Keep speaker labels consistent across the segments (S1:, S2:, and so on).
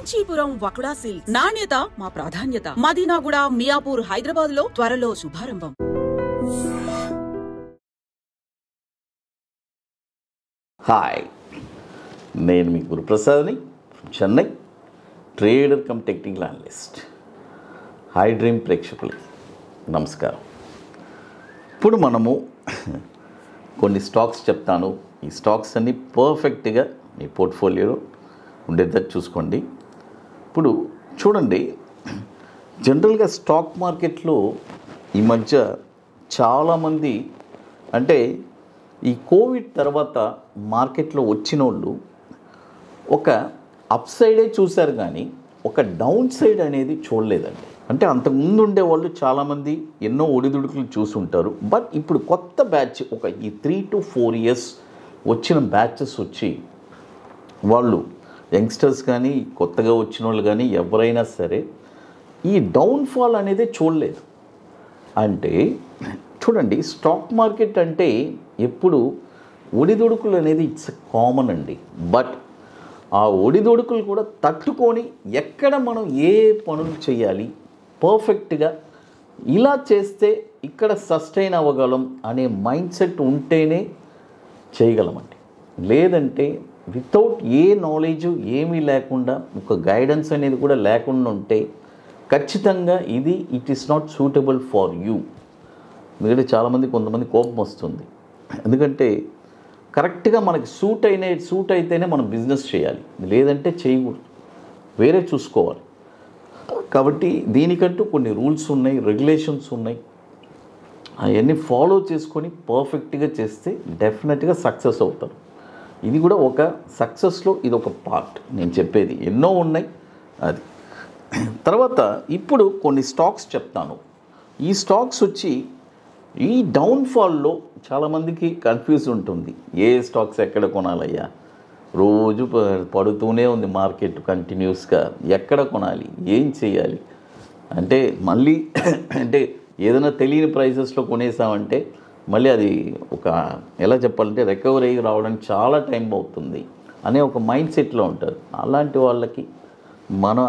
S1: Kanchipuram వకుడా silks నాణ్యత మా ప్రాధాన్యత. మదీనాగూడ, మియాపూర్, హైదరాబాద్ లో త్వరలో శుభారంభం.
S2: హాయ్, నేను మీ గురుప్రసాద్ని Chennai, trader cum technical analyst. Hi dream ప్రేక్షకులకి నమస్కారం. ఇప్పుడు మనము కొన్ని స్టాక్స్ చెప్తాను. ఈ స్టాక్స్ అన్నీ పర్ఫెక్ట్గా మీ పోర్ట్ఫోలియోలో ఉండేటట్టు చూసుకోండి. ఇప్పుడు చూడండి, జనరల్గా స్టాక్ మార్కెట్లో ఈ మధ్య చాలామంది అంటే ఈ కోవిడ్ తర్వాత మార్కెట్లో వచ్చిన వాళ్ళు ఒక అప్ సైడే చూశారు, కానీ ఒక డౌన్ సైడ్ అనేది చూడలేదండి. అంటే అంతకుముందు ఉండేవాళ్ళు చాలామంది ఎన్నో ఒడిదుడుకులు చూసుంటారు. బట్ ఇప్పుడు కొత్త బ్యాచ్, ఒక ఈ 3 to 4 years వచ్చిన బ్యాచెస్ వచ్చి వాళ్ళు యంగ్స్టర్స్ కానీ కొత్తగా వచ్చిన వాళ్ళు కానీ ఎవరైనా సరే ఈ డౌన్ఫాల్ అనేది చూడలేదు. అంటే చూడండి, స్టాక్ మార్కెట్ అంటే ఎప్పుడు ఒడిదుడుకులు అనేది ఇట్స్ కామన్ అండి. బట్ ఆ ఒడిదుడుకులు కూడా తట్టుకొని ఎక్కడ మనం ఏ పనులు చేయాలి, పర్ఫెక్ట్గా ఇలా చేస్తే ఇక్కడ సస్టైన్ అవ్వగలం అనే మైండ్ సెట్ ఉంటేనే చేయగలమండి. లేదంటే వితౌట్ ఏ నాలెడ్జ్ ఏమీ లేకుండా, ఒక గైడెన్స్ అనేది కూడా లేకుండా ఉంటే ఖచ్చితంగా it is not suitable for you. ఎందుకంటే చాలామంది కొంతమంది కోపం వస్తుంది. ఎందుకంటే కరెక్ట్గా మనకి సూట్ అయితేనే మనం బిజినెస్ చేయాలి, లేదంటే చేయకూడదు, వేరే చూసుకోవాలి. కాబట్టి దీనికంటూ కొన్ని రూల్స్ ఉన్నాయి, రెగ్యులేషన్స్ ఉన్నాయి. అవన్నీ ఫాలో చేసుకొని పర్ఫెక్ట్గా చేస్తే డెఫినెట్గా సక్సెస్ అవుతారు. ఇది కూడా ఒక సక్సెస్లో ఇది ఒక పార్ట్. నేను చెప్పేది ఎన్నో ఉన్నాయి. అది తర్వాత ఇప్పుడు కొన్ని స్టాక్స్ చెప్తాను. ఈ స్టాక్స్ వచ్చి ఈ డౌన్ఫాల్లో చాలామందికి కన్ఫ్యూజ్ ఉంటుంది. ఏ స్టాక్స్ ఎక్కడ కొనాలయ్యా, రోజు పడుతూనే ఉంది మార్కెట్ కంటిన్యూస్గా, ఎక్కడ కొనాలి, ఏం చేయాలి అంటే మళ్ళీ అంటే ఏదైనా తెలియని ప్రైసెస్లో కొనేసామంటే మళ్ళీ అది ఒక ఎలా చెప్పాలంటే రికవరీ అయ్యి రావడానికి చాలా టైం అవుతుంది అనే ఒక మైండ్ సెట్లో ఉంటారు. అలాంటి వాళ్ళకి మనం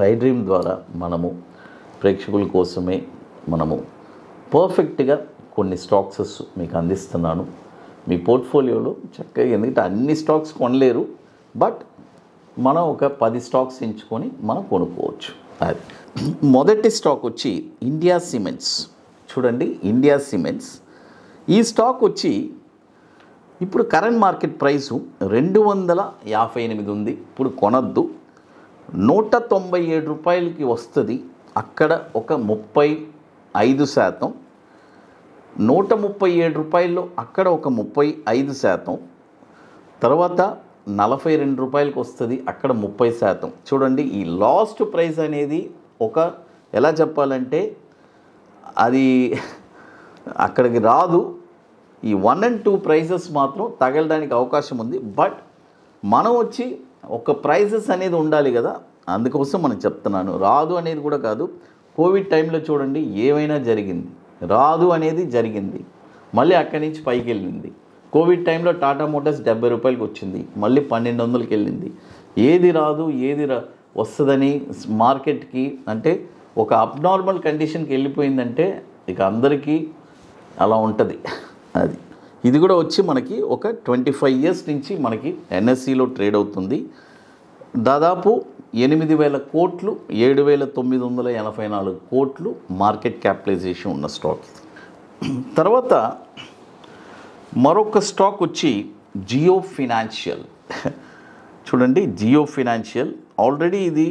S2: ఐ డ్రీమ్ ద్వారా మనము ప్రేక్షకుల కోసమే మనము పర్ఫెక్ట్గా కొన్ని స్టాక్సెస్ మీకు అందిస్తున్నాను మీ పోర్ట్ఫోలియోలో చక్కగా. ఎందుకంటే అన్ని స్టాక్స్ కొనలేరు, బట్ మనం ఒక 10 స్టాక్స్ ఎంచుకొని మనం కొనుక్కోవచ్చు. అది మొదటి స్టాక్ వచ్చి ఇండియా సిమెంట్స్. చూడండి, ఇండియా సిమెంట్స్ ఈ స్టాక్ వచ్చి ఇప్పుడు కరెంట్ మార్కెట్ ప్రైసు 258 ఉంది. ఇప్పుడు కొనద్దు, 197 రూపాయలకి వస్తుంది. అక్కడ ఒక 35%, 137 రూపాయల్లో అక్కడ ఒక 35%, తర్వాత 42 రూపాయలకి వస్తుంది, అక్కడ 30%. చూడండి, ఈ లాస్ట్ ప్రైస్ అనేది ఒక ఎలా చెప్పాలంటే అది అక్కడికి రాదు. ఈ 1 and 2 ప్రైజెస్ మాత్రం తగలడానికి అవకాశం ఉంది. బట్ మనం వచ్చి ఒక ప్రైజెస్ అనేది ఉండాలి కదా, అందుకోసం మనం చెప్తున్నాను. రాదు అనేది కూడా కాదు. కోవిడ్ టైంలో చూడండి ఏమైనా జరిగింది, రాదు అనేది జరిగింది, మళ్ళీ అక్కడి నుంచి పైకి వెళ్ళింది. కోవిడ్ టైంలో టాటా మోటార్స్ 70 రూపాయలకి వచ్చింది, మళ్ళీ 1200కి వెళ్ళింది. ఏది రాదు ఏది వస్తుందని మార్కెట్కి అంటే ఒక అబ్నార్మల్ కండిషన్కి వెళ్ళిపోయిందంటే ఇక అందరికీ అలా ఉంటుంది. అది ఇది కూడా వచ్చి మనకి ఒక 25 years నుంచి మనకి ఎన్ఎస్సిలో ట్రేడ్ అవుతుంది. దాదాపు 8,000 కోట్లు, 7,984 కోట్లు మార్కెట్ క్యాపిటలైజేషన్ ఉన్న స్టాక్. తర్వాత మరొక స్టాక్ వచ్చి జియో ఫైనాన్షియల్. చూడండి, జియో ఫైనాన్షియల్ ఆల్రెడీ ఇది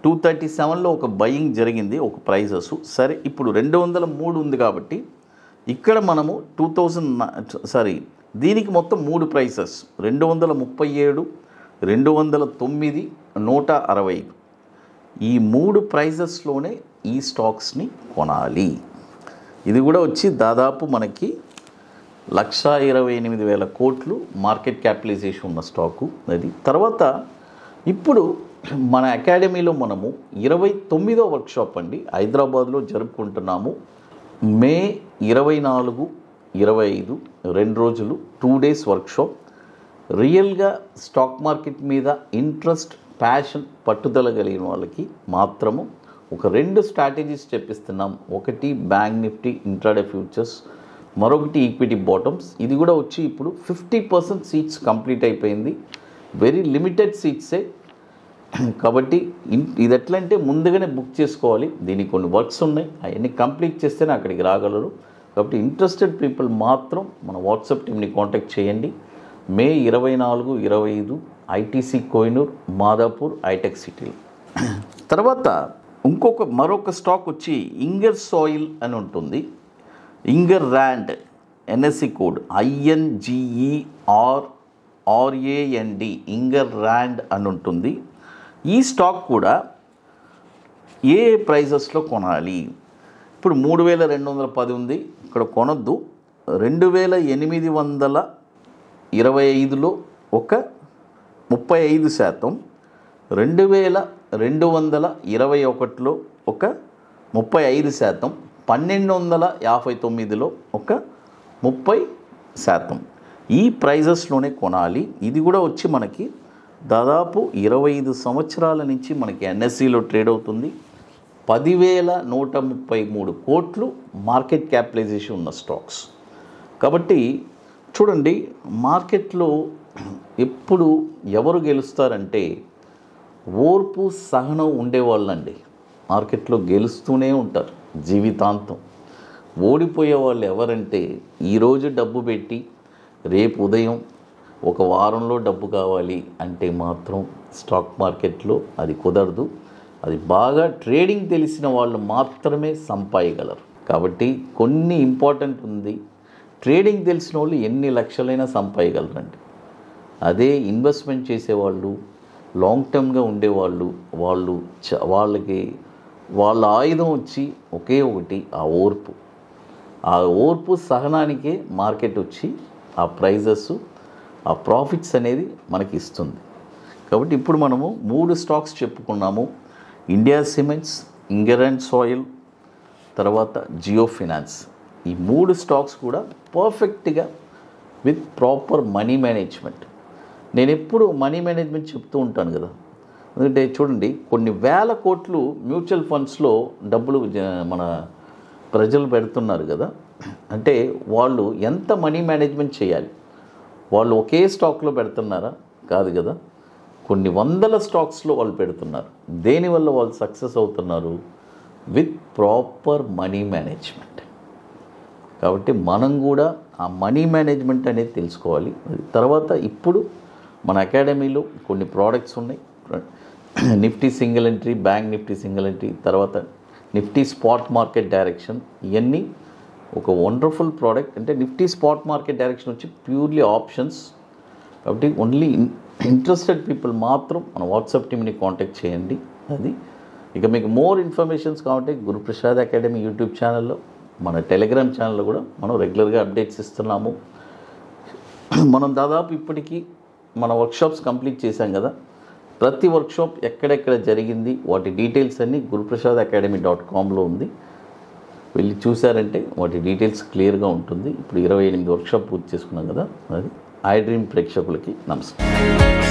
S2: 237లో ఒక బయింగ్ జరిగింది, ఒక ప్రైజెస్. సరే, ఇప్పుడు 203 ఉంది కాబట్టి ఇక్కడ మనము దీనికి మొత్తం 3 ప్రైసెస్, 237, 209, 165. ఈ 3 ప్రైజెస్లోనే ఈ స్టాక్స్ని కొనాలి. ఇది కూడా వచ్చి దాదాపు మనకి 128,000 కోట్లు మార్కెట్ క్యాపిటలైజేషన్ ఉన్న స్టాకు అది. తర్వాత ఇప్పుడు మన అకాడమీలో మనము 29వ వర్క్షాప్ అండి హైదరాబాద్లో జరుపుకుంటున్నాము. May 24, 25 2 days workshop. రియల్గా స్టాక్ మార్కెట్ మీద ఇంట్రెస్ట్, ప్యాషన్, పట్టుదల కలిగిన వాళ్ళకి మాత్రము ఒక 2 స్ట్రాటజీస్ చెప్పిస్తున్నాం. ఒకటి బ్యాంక్ నిఫ్టీ ఇంట్రాడే ఫ్యూచర్స్, మరొకటి ఈక్విటీ బాటమ్స్. ఇది కూడా వచ్చి ఇప్పుడు 50% సీట్స్ కంప్లీట్ అయిపోయింది. వెరీ లిమిటెడ్ సీట్సే. కాబట్టి ఇది ఎట్లా అంటే ముందుగానే బుక్ చేసుకోవాలి. దీనికి కొన్ని వర్క్స్ ఉన్నాయి, అవన్నీ కంప్లీట్ చేస్తేనే అక్కడికి రాగలరు. కాబట్టి ఇంట్రెస్టెడ్ పీపుల్ మాత్రం మన వాట్సాప్ టీమ్ని కాంటాక్ట్ చేయండి. మే 24, 25 ఐటీసీ కోహినూర్, మాదాపూర్, హైటెక్ సిటీలో. తర్వాత మరొక స్టాక్ వచ్చి ఇంగర్ సాయిల్ అని ఉంటుంది. Inger Rand, NSE code INGERRAND, Inger Rand అని ఉంటుంది. ఈ స్టాక్ కూడా ఏ ప్రైజెస్లో కొనాలి? ఇప్పుడు 3210 ఉంది, ఇక్కడ కొనొద్దు. 2825లో ఒక 35%, 2221లో ఒక 35%, 1259లో ఒక 30%. ఈ ప్రైజెస్లోనే కొనాలి. ఇది కూడా వచ్చి మనకి దాదాపు 25 సంవత్సరాల నుంచి మనకి ఎన్ఎస్సిలో ట్రేడ్ అవుతుంది. 10,133 కోట్లు మార్కెట్ క్యాపిటలైజేషన్ ఉన్న స్టాక్స్. కాబట్టి చూడండి, మార్కెట్లో ఎప్పుడు ఎవరు గెలుస్తారంటే ఓర్పు, సహనం ఉండేవాళ్ళండి. మార్కెట్లో గెలుస్తూనే ఉంటారు జీవితాంతం. ఓడిపోయే వాళ్ళు ఎవరంటే ఈరోజు డబ్బు పెట్టి రేపు ఉదయం ఒక వారంలో డబ్బు కావాలి అంటే మాత్రం స్టాక్ మార్కెట్లో అది కుదరదు. అది బాగా ట్రేడింగ్ తెలిసిన వాళ్ళు మాత్రమే సంపాదగలరు. కాబట్టి కొన్ని ఇంపార్టెంట్ ఉంది. ట్రేడింగ్ తెలిసిన వాళ్ళు ఎన్ని లక్షలైనా సంపాదగలరండి. అదే ఇన్వెస్ట్మెంట్ చేసేవాళ్ళు, లాంగ్ టర్మ్గా ఉండేవాళ్ళు, వాళ్ళకి వాళ్ళ ఆయుధం వచ్చి ఒకే ఒకటి, ఆ ఓర్పు. ఆ ఓర్పు సహనానికే మార్కెట్ వచ్చి ఆ ప్రైజెస్, ఆ ప్రాఫిట్స్ అనేది మనకి ఇస్తుంది. కాబట్టి ఇప్పుడు మనము 3 స్టాక్స్ చెప్పుకున్నాము. ఇండియా సిమెంట్స్, ఇంగర్ అండ్ సాయిల్, తర్వాత జియో ఫినాన్స్. ఈ 3 స్టాక్స్ కూడా పర్ఫెక్ట్గా విత్ ప్రాపర్ మనీ మేనేజ్మెంట్. నేను ఎప్పుడు మనీ మేనేజ్మెంట్ చెప్తూ ఉంటాను కదా. ఎందుకంటే చూడండి, కొన్ని వేల కోట్లు మ్యూచువల్ ఫండ్స్లో డబ్బులు మన ప్రజలు పెడుతున్నారు కదా. అంటే వాళ్ళు ఎంత మనీ మేనేజ్మెంట్ చేయాలి? వాళ్ళు ఒకే స్టాక్లో పెడుతున్నారా? కాదు కదా. కొన్ని వందల స్టాక్స్లో వాళ్ళు పెడుతున్నారు. దేనివల్ల వాళ్ళు సక్సెస్ అవుతున్నారు? With proper money management. కాబట్టి మనం కూడా ఆ మనీ మేనేజ్మెంట్ అనేది తెలుసుకోవాలి. తర్వాత ఇప్పుడు మన అకాడమీలో కొన్ని ప్రోడక్ట్స్ ఉన్నాయి. Nifty single entry, bank Nifty single entry, తర్వాత నిఫ్టీ స్పాట్ మార్కెట్ డైరెక్షన్. ఇవన్నీ ఒక వండర్ఫుల్ ప్రోడక్ట్. అంటే నిఫ్టీ స్పాట్ మార్కెట్ డైరెక్షన్ వచ్చి ప్యూర్లీ ఆప్షన్స్. కాబట్టి ఓన్లీ ఇంట్రెస్టెడ్ పీపుల్ మాత్రం మన వాట్సాప్ టీమ్ని కాంటాక్ట్ చేయండి. అది ఇక మీకు మోర్ ఇన్ఫర్మేషన్స్ కావాలంటే గురుప్రసాద్ అకాడమీ యూట్యూబ్ ఛానల్లో, మన టెలిగ్రామ్ ఛానల్లో కూడా మనం రెగ్యులర్గా అప్డేట్స్ ఇస్తున్నాము. మనం దాదాపు ఇప్పటికీ మన వర్క్షాప్స్ కంప్లీట్ చేశాం కదా. ప్రతి వర్క్షాప్ ఎక్కడెక్కడ జరిగింది వాటి డీటెయిల్స్ అన్నీ guruprasadacademy.comలో ఉంది. వెళ్ళి చూసారంటే వాటి డీటెయిల్స్ క్లియర్గా ఉంటుంది. ఇప్పుడు 28 వర్క్షాప్ పూర్తి చేసుకున్నాం కదా. అది ఐ డ్రీమ్ ప్రేక్షకులకి నమస్కారం.